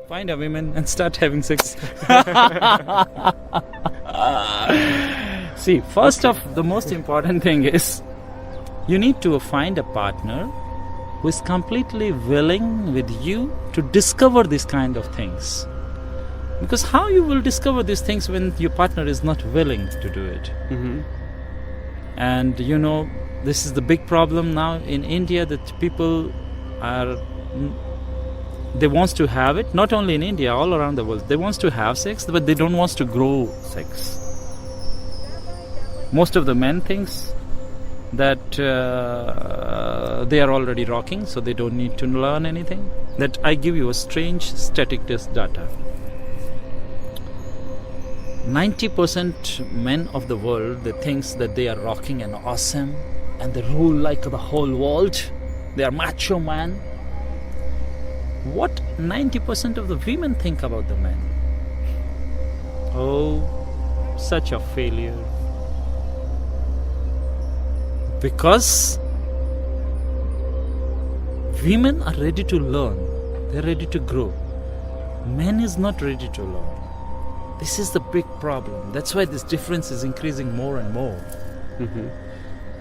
Find a woman and start having sex. See, first of the most important thing is you need to find a partner who is completely willing with you to discover these kind of things. Because how you will discover these things when your partner is not willing to do it? Mm-hmm. And this is the big problem now in India, that people they wants to have it, not only in India, all around the world. They wants to have sex, but they don't want to grow sex. Most of the men thinks that they are already rocking, so they don't need to learn anything. That I give you a strange static test data. 90% men of the world, they thinks that they are rocking and awesome and they rule like the whole world. They are macho man. What 90% of the women think about the men? Oh, such a failure. Because women are ready to learn. They are ready to grow. Men is not ready to learn. This is the big problem. That's why this difference is increasing more and more. Mm-hmm.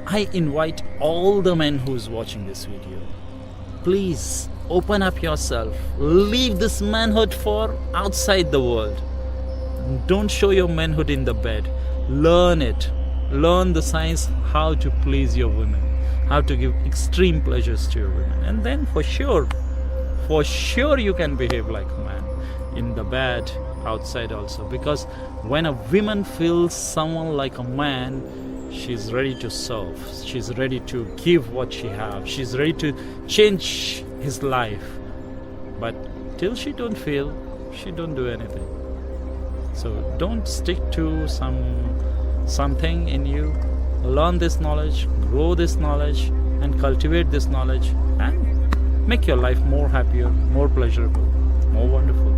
I invite all the men who is watching this video, please open up yourself. Leave this manhood for outside the world. Don't show your manhood in the bed. Learn it. Learn the science how to please your women, how to give extreme pleasures to your women. And then for sure you can behave like a man in the bed, outside also. Because when a woman feels someone like a man, she's ready to serve. She's ready to give what she has. She's ready to change his life. But till she don't feel, she don't do anything. So don't stick to something in you. Learn this knowledge, grow this knowledge, and cultivate this knowledge, and make your life more happier, more pleasurable, more wonderful.